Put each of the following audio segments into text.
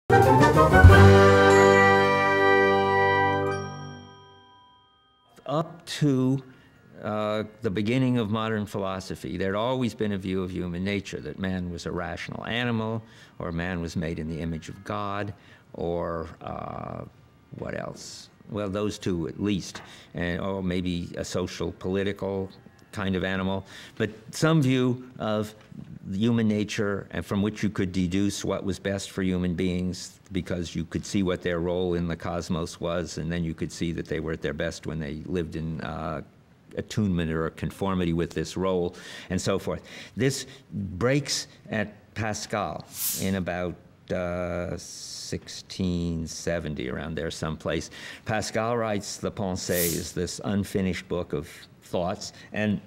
Up to the beginning of modern philosophy, there had always been a view of human nature, that man was a rational animal, or man was made in the image of God, or what else? Well, those two at least, or maybe a social, political kind of animal, but some view of human nature, and from which you could deduce what was best for human beings, because you could see what their role in the cosmos was, and then you could see that they were at their best when they lived in attunement or conformity with this role, and so forth. This breaks at Pascal in about 1670, around there someplace. Pascal writes the Pensées, this unfinished book of thoughts, and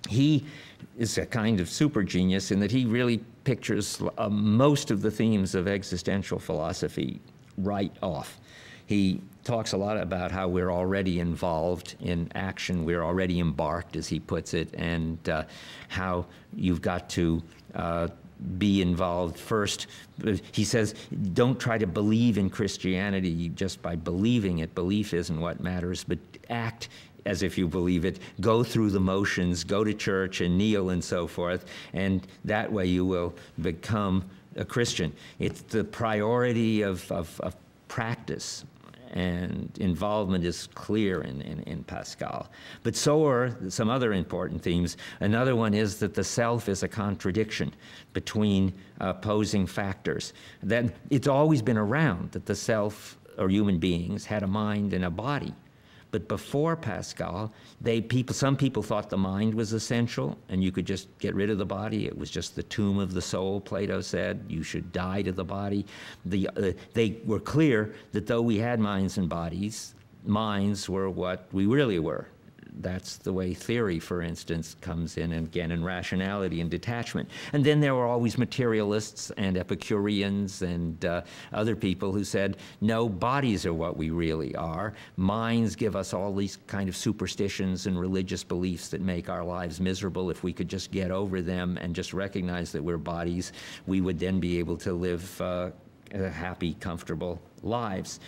he is a kind of super genius in that he really pictures most of the themes of existential philosophy right off. He talks a lot about how we're already involved in action, we're already embarked, as he puts it, and how you've got to be involved first. He says, don't try to believe in Christianity just by believing it. Belief isn't what matters, but act as if you believe it. Go through the motions, go to church and kneel and so forth, and that way you will become a Christian. It's the priority of practice, and involvement is clear in Pascal. But so are some other important themes. Another one is that the self is a contradiction between opposing factors. That it's always been around that the self, or human beings, had a mind and a body. But before Pascal, some people thought the mind was essential, and you could just get rid of the body. It was just the tomb of the soul, Plato said. You should die to the body. They were clear that though we had minds and bodies, minds were what we really were. That's the way theory, for instance, comes in, and again, in rationality and detachment. And then there were always materialists and Epicureans and other people who said, no, bodies are what we really are. Minds give us all these kind of superstitions and religious beliefs that make our lives miserable. If we could just get over them and just recognize that we're bodies, we would then be able to live happy, comfortable lives.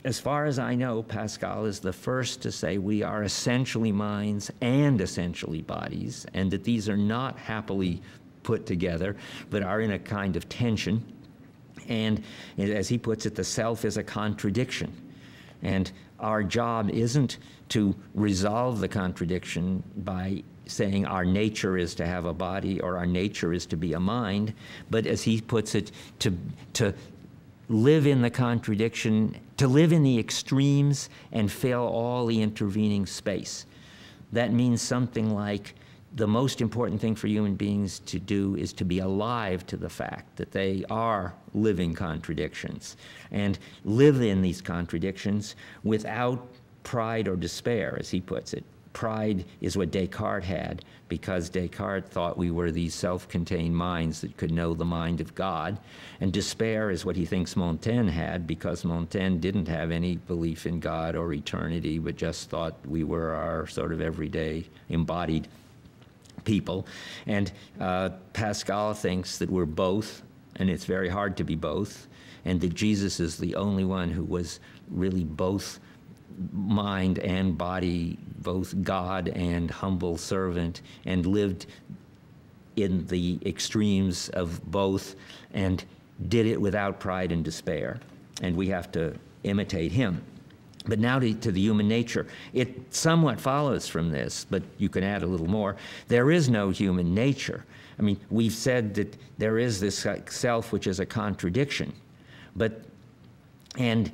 As far as I know, Pascal is the first to say we are essentially minds and essentially bodies, and that these are not happily put together, but are in a kind of tension. And as he puts it, the self is a contradiction. And our job isn't to resolve the contradiction by saying our nature is to have a body or our nature is to be a mind, but as he puts it, to live in the contradiction, to live in the extremes and fill all the intervening space. That means something like the most important thing for human beings to do is to be alive to the fact that they are living contradictions, and live in these contradictions without pride or despair, as he puts it. Pride is what Descartes had, because Descartes thought we were these self-contained minds that could know the mind of God. And despair is what he thinks Montaigne had, because Montaigne didn't have any belief in God or eternity, but just thought we were our sort of everyday embodied people. And Pascal thinks that we're both, and it's very hard to be both, and that Jesus is the only one who was really both mind and body, both God and humble servant, and lived in the extremes of both, and did it without pride and despair. And we have to imitate him. But now to the human nature. It somewhat follows from this, but you can add a little more. There is no human nature. I mean, we've said that there is this self which is a contradiction, and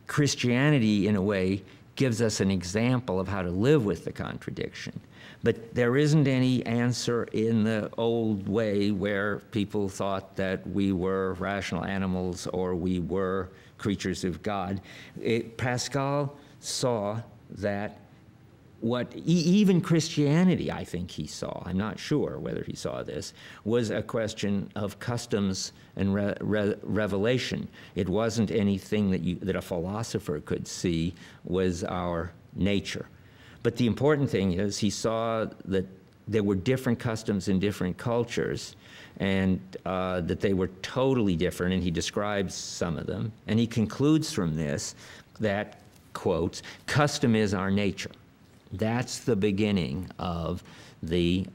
Christianity, in a way, gives us an example of how to live with the contradiction. But there isn't any answer in the old way where people thought that we were rational animals or we were creatures of God. Pascal saw that even Christianity, I think he saw, I'm not sure whether he saw this, was a question of customs and revelation. It wasn't anything that a philosopher could see was our nature. But the important thing is he saw that there were different customs in different cultures, and that they were totally different, and he describes some of them. And he concludes from this that, quotes, "Custom is our nature." That's the beginning of the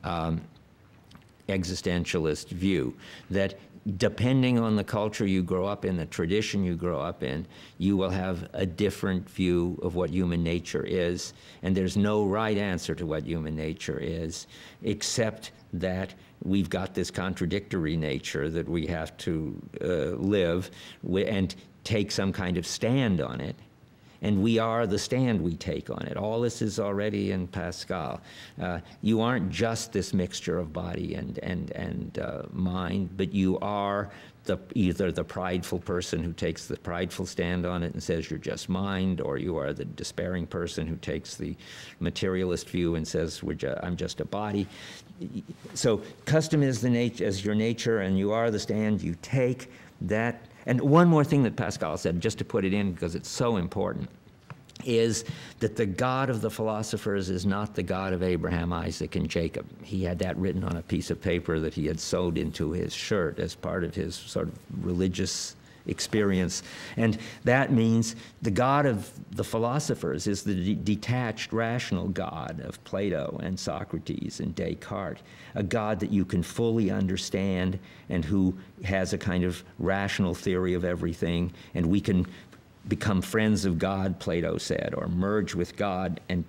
existentialist view, that depending on the culture you grow up in, the tradition you grow up in, you will have a different view of what human nature is, and there's no right answer to what human nature is, except that we've got this contradictory nature that we have to live and take some kind of stand on it. And we are the stand we take on it. All this is already in Pascal. You aren't just this mixture of body and mind, but you are either the prideful person who takes the prideful stand on it and says you're just mind, or you are the despairing person who takes the materialist view and says I'm just a body. So custom is your nature, and you are the stand you take. That. And one more thing that Pascal said, just to put it in because it's so important, is that the God of the philosophers is not the God of Abraham, Isaac, and Jacob. He had that written on a piece of paper that he had sewed into his shirt as part of his sort of religious experience. And that means the God of the philosophers is the detached, rational God of Plato and Socrates and Descartes, a God that you can fully understand and who has a kind of rational theory of everything, and we can become friends of God, Plato said, or merge with God, and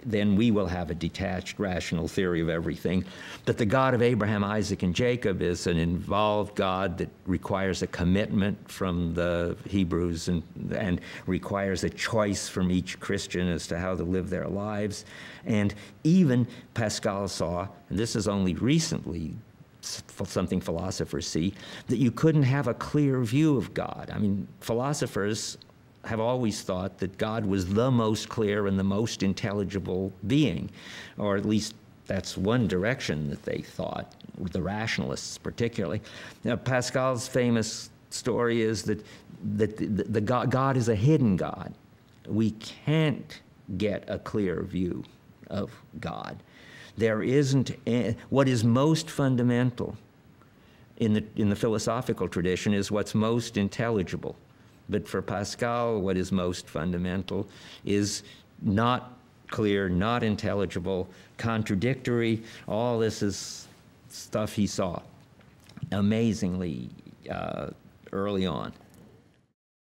then we will have a detached, rational theory of everything. But the God of Abraham, Isaac, and Jacob is an involved God that requires a commitment from the Hebrews and requires a choice from each Christian as to how to live their lives. And even Pascal saw, and this is only recently something philosophers see, that you couldn't have a clear view of God. I mean, philosophers have always thought that God was the most clear and the most intelligible being, or at least that's one direction that they thought, the rationalists particularly. Now, Pascal's famous story is that the God is a hidden God. We can't get a clear view of God. There isn't what is most fundamental in the philosophical tradition is what's most intelligible. But for Pascal, what is most fundamental is not clear, not intelligible, contradictory. All this is stuff he saw amazingly early on.